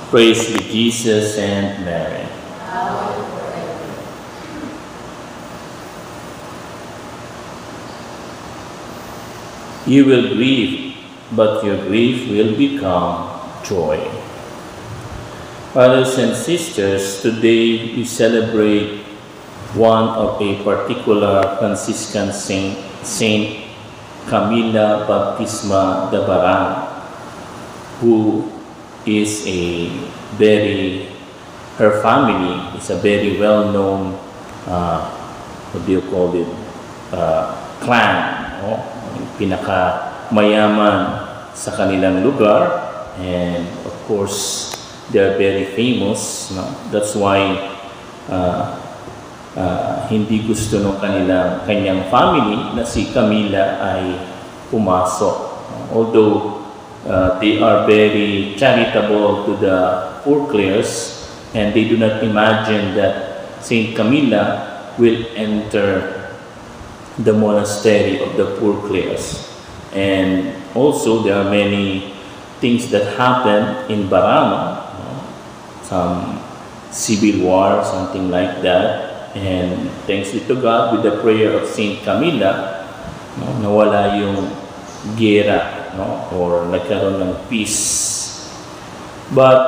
Praise be Jesus and Mary. You will grieve, but your grief will become joy. Brothers and sisters, today we celebrate one of a particular Franciscan saint, Saint Camila Baptisma de Baran, who is her family is a very well-known, what do you call it, clan, no? Pinaka-mayaman sa kanilang lugar, and of course, they are very famous, no? That's why hindi gusto ng kanyang family na si Camila ay pumasok. Although they are very charitable to the poor clerks, and they do not imagine that Saint Camila will enter the monastery of the poor clerks. And also there are many things that happen in Barano, some civil war, something like that, and thanks be to God, with the prayer of Saint Camila, nawala yung gera, or nagkaroon ng peace. But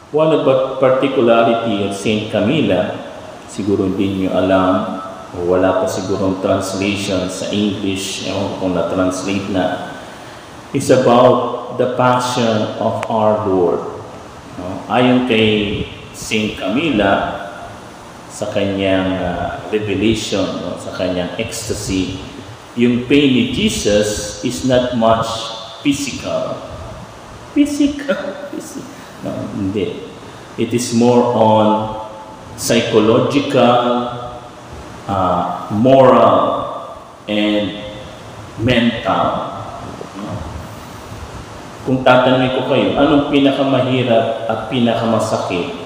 one of the particularity of Saint Camila, siguro hindi nyo alam, o wala pa sigurong translation sa English, kung na-translate na, is about the passion of our Lord. Ayon kay Saint Camila, sa kanyang revelation, sa kanyang ecstasy, yung pain ni Jesus is not much physical. No, hindi. It is more on psychological, moral, and mental. Kung tatanungin ko kayo, anong pinakamahirap at pinakamasakit?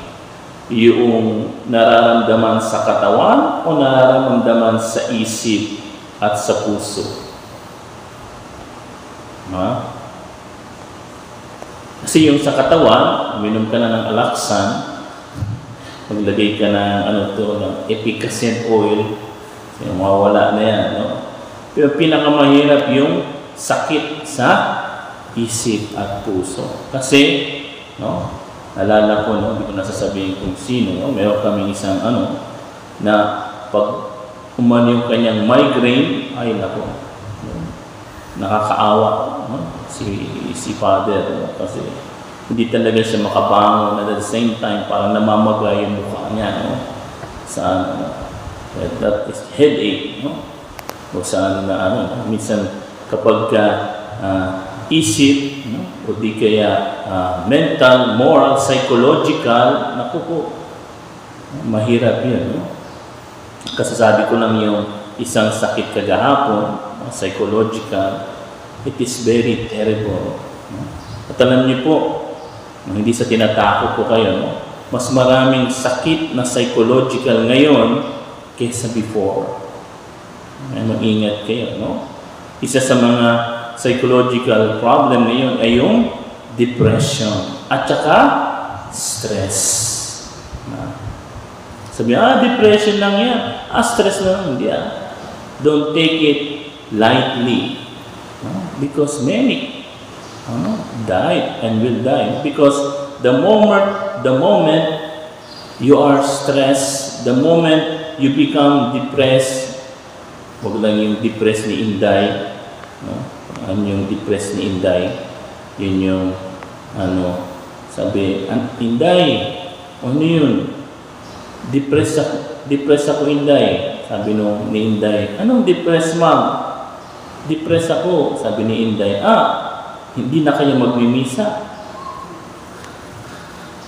Yung nararamdaman sa katawan o nararamdaman sa isip at sa puso? Kasi yung sa katawan, uminom ka na ng Alaxan, maglagay ka ng ng efficacent oil, mawawala na yan. Pero pinakamahirap yung sakit sa isip at puso. Kasi, alala ko, hindi ko nasasabihin kung sino, meron kaming isang na pag umano yung kanyang migraine, ay nako, nakakaawa si father, kasi hindi talaga siya makabangon, at the same time parang namamaga yung mukha niya, sa that is headache, o saan na minsan kapag isip, o di kaya mental, moral, psychological, naku po, mahirap yun. Kasasabi ko lang yung isang sakit kagahapon, psychological, it is very terrible. At alam niyo po, hindi sa tinatakot ko kayo, mas maraming sakit na psychological ngayon kaysa before. Mag-ingat kayo, Isa sa mga psychological problem ngayon ay yung depression at saka stress. Sabi, depression lang yan. Stress lang. Hindi. Don't take it lightly. Because many died and will die. Because the moment you are stressed, the moment you become depressed, wag lang yung depressed ni Inday, yung depressed ni Inday, yun yung sabi, Inday, ano yun? Depressed ako, Inday. Sabi ni Inday, anong depressed, ma'am? Depressed ako, sabi ni Inday. Hindi na kayo magmimisa.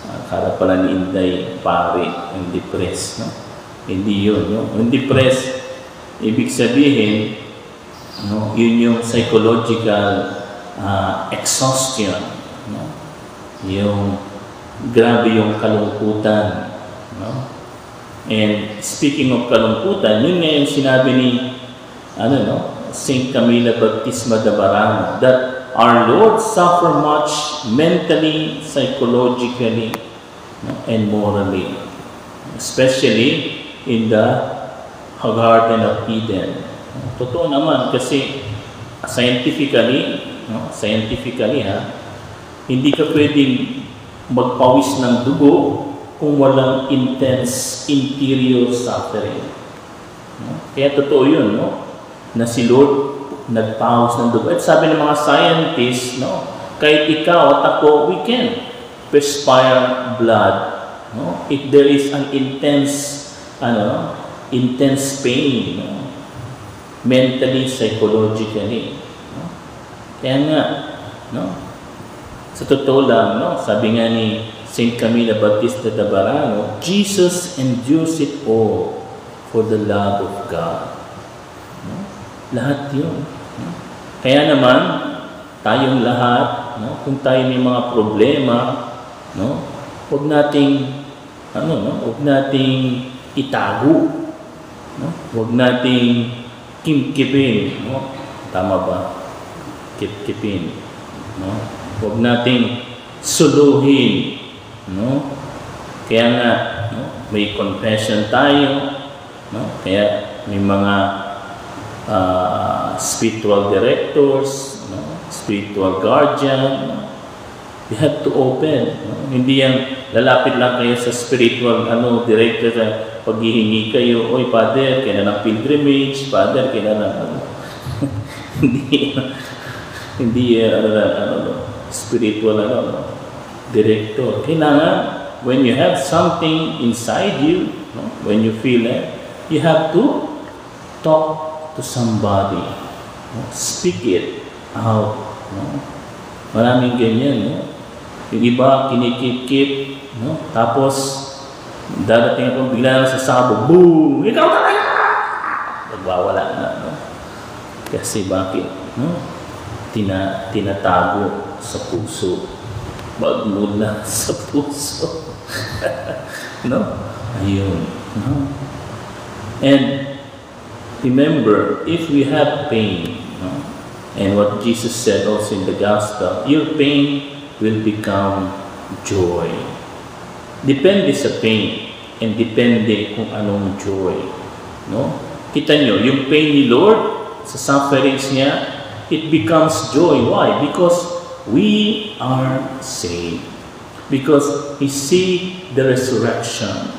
Akala pala ni Inday, pare, ang depressed, Hindi yun, Yung depressed, ibig sabihin, yun yung psychological exhaustion, yung grabe yung kalungkutan, And speaking of kalungkutan, yun nga yung sinabi ni Saint Camila Baptisma de Baran, that our Lord suffered much mentally, psychologically, and morally, especially in the Garden of Eden. Totoo naman kasi scientifically hindi ka pwedeng magpawis ng dugo kung walang intense interior suffering. Kaya totoo yun, na si Lord nagpawis ng dugo. At sabi ng mga scientists, kahit ikaw at ako, we can perspire blood. If there is an intense pain, mentally, psychologically. Kaya nga, sa totoo lang, sabi nga ni St. Camila Bautista de Barano, Jesus endures it all for the love of God. Lahat yun. Kaya naman, tayong lahat, kung tayo may mga problema, huwag nating itago. Huwag nating kimkipin. Tama ba? Kipkipin. Huwag nating suluhin. Kaya nga, may confession tayo. Kaya may mga spiritual directors, spiritual guardian. You have to open. Hindi yan lalapit lang kayo sa spiritual director sa paghihingi kayo, oy Father, kailan ng pilgrimage, Father, kailan ng hindi spiritual director. Kailangan, when you have something inside you, when you feel it, you have to talk to somebody. Speak it out. Maraming ganyan. Yung iba, kinikip-kip, tapos dadating ako, bigla na sa sabo, boom! Ikaw talaga! Nagwawala na. Kasi bakit? Tinatago sa puso. Magmula sa puso. Ayun. And remember, if we have pain, and what Jesus said also in the Gospel, your pain will become joy. Depende sa pain and depende kung anong joy. Kita nyo, yung pain ni Lord sa sufferings niya, it becomes joy. Why? Because we are saved. Because we see the resurrection.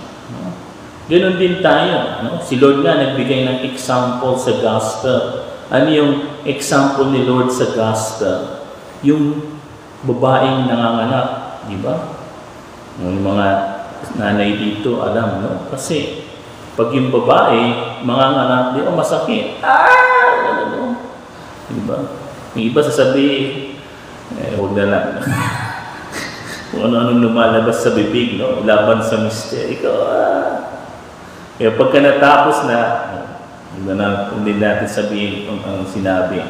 Ganon din tayo. Si Lord nga nagbigay ng example sa Gospel. Ano yung example ni Lord sa Gospel? Yung babaeng nanganganak, di ba? Yung mga nanay dito, alam, Kasi, pag yung babae, manganganak, di ba, masakit. Di ba? Yung iba sasabihin, huwag na lang. Kung ano-anong lumalabas sa bibig, laban sa mister. Ikaw, Kaya pagka natapos na, hindi natin sabihin ang sinabi.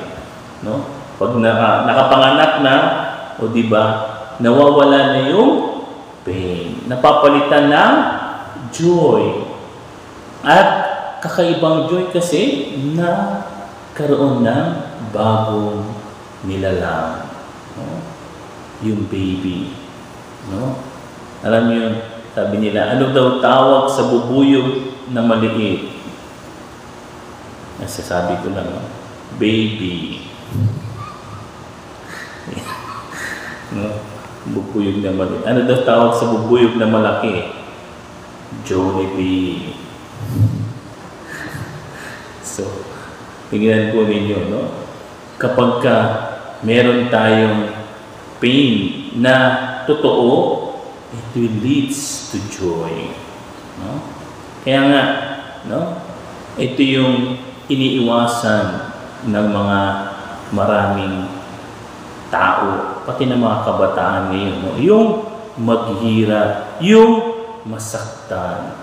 Pag nakapanganak na, o di ba, nawawala na yung pain. Napapalitan ng joy. At kakaibang joy kasi na karoon ng bagong nilalang. Yung baby. Alam niyo, sabi nila, ano daw tawag sa bubuyog na maliit? Nasasabi ko lang, baby. Bubuyog na maliit. Ano daw tawag sa bubuyog na malaki? Jollibee. So, tingnan po ninyo, kapag meron tayong pain na totoo, it will leads to joy. Kaya nga, ito yung iniiwasan ng mga maraming tao, pati ng mga kabataan ngayon, yung maghihirap, yung masaktan.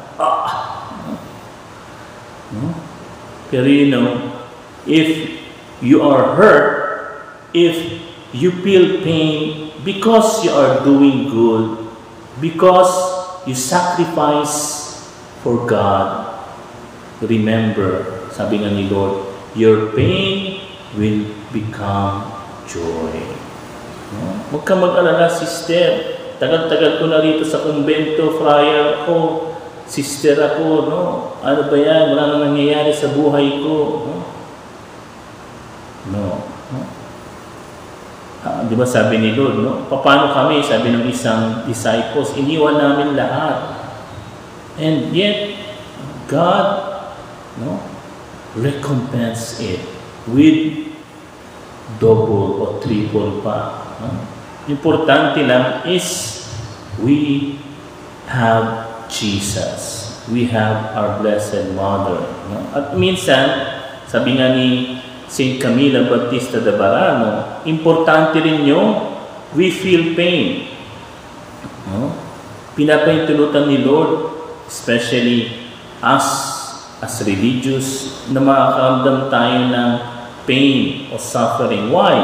Pero if you are hurt, if you feel pain because you are doing good, because you sacrifice for God, remember, sabi nga ni Lord, your pain will become joy. No? Huwag ka mag-alala, sister. Tagal-tagal ko na rito sa kumbento, friar ako, sister ako, no? Ano ba yan? Wala nang nangyayari sa buhay ko. No? No. No? Di ba sabi ni Lord, no? Paano kami, sabi ng isang disciples, iniwan namin lahat. And yet, God, no, recompense it with double or triple pa. No? Importante lang is we have Jesus. We have our Blessed Mother. No? At minsan, sabi nga ni Saint Camila Bautista de Barano, importante rin yung we feel pain. No? Pinapahintulutan ni Lord, especially us as religious, na makakaramdam tayo ng pain o suffering. Why?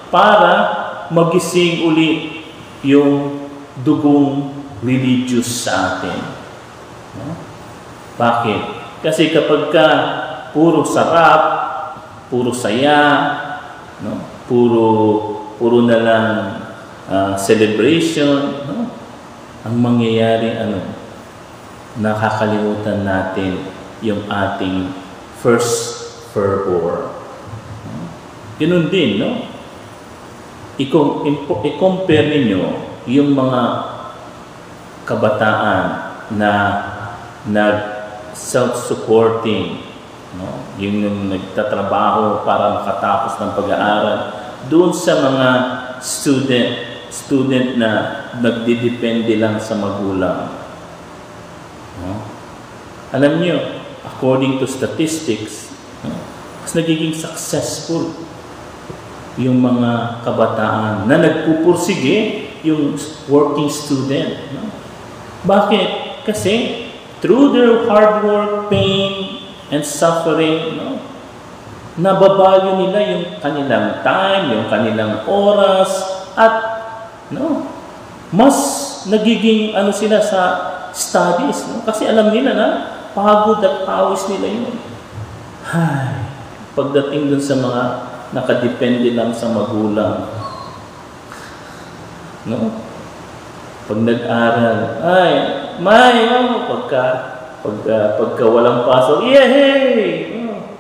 Para magising uli yung dugong religious sa atin. No? Bakit? Kasi kapag ka puro sarap, puro saya, no? puro na lang celebration, no? Ang mangyayari, nakakalimutan natin yung ating first fervor. Ganun din, no? I-compare ninyo yung mga kabataan na self-supporting, no? Yung nagtatrabaho para makatapos ng pag-aaral, doon sa mga student na nagdidepende lang sa magulang. No? Alam niyo, according to statistics, no, mas nagiging successful yung mga kabataan na nagpupursige yung working student. No? Bakit? Kasi through their hard work, pain, and suffering, no, nababalyo nila yung kanilang time, yung kanilang oras, at no, mas nagiging sila sa studies. No? Kasi alam nila na pagod at pawis nila yun. Ay, pagdating dun sa mga nakadepende lang sa magulang, no? Pag nag-aral, ay, pagka walang pasok, yay! No?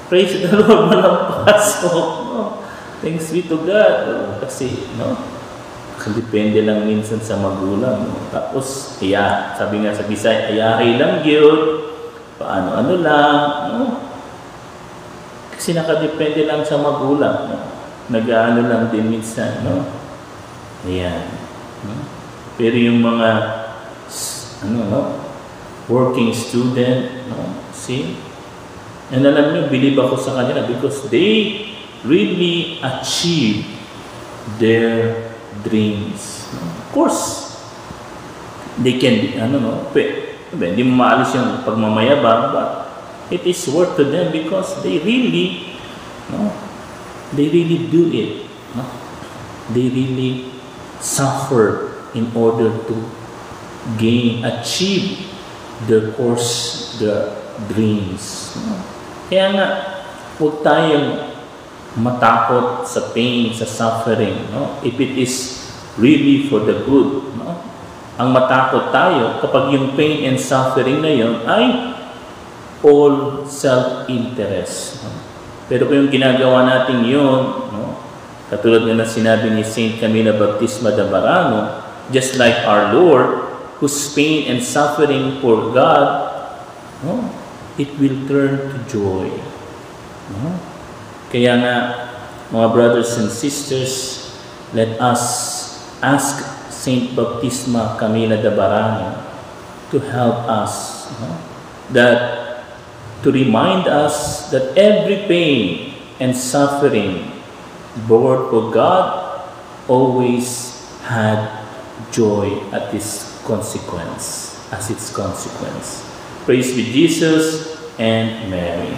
Praise the Lord, walang pasok. No? Thanks be to God. No? Kasi, no? Depende lang minsan sa magulang. No? Tapos, sabi nga sa Bisaya, ayahay lang yun. Paano lang. No? Kasi nakadepende lang sa magulang. No? Nag-aano lang din minsan. No? Ayan. No? Pero yung mga working student, no? See? And alam nyo, believe ako sa kanila because they really achieve their dreams. Of course, they can, hindi mo maalis yung pagmamayabang, but it is worth to them because they really do it. No? They really suffer in order to achieve their course, their dreams. No? Kaya nga, huwag tayong matakot sa pain, sa suffering. No? If it is really for the good. No? Ang matakot tayo kapag yung pain and suffering na yun ay all self-interest. No? Pero kung yung ginagawa natin yun, no? Katulad nga na sinabi ni Saint Camila Bautista de Barano, just like our Lord, whose pain and suffering for God, no? It will turn to joy. No? Kaya nga, mga brothers and sisters, let us ask Saint Baptisma Camila de Barano to help us, no? To remind us that every pain and suffering born for God always had joy as its consequence. Praise be Jesus and Mary.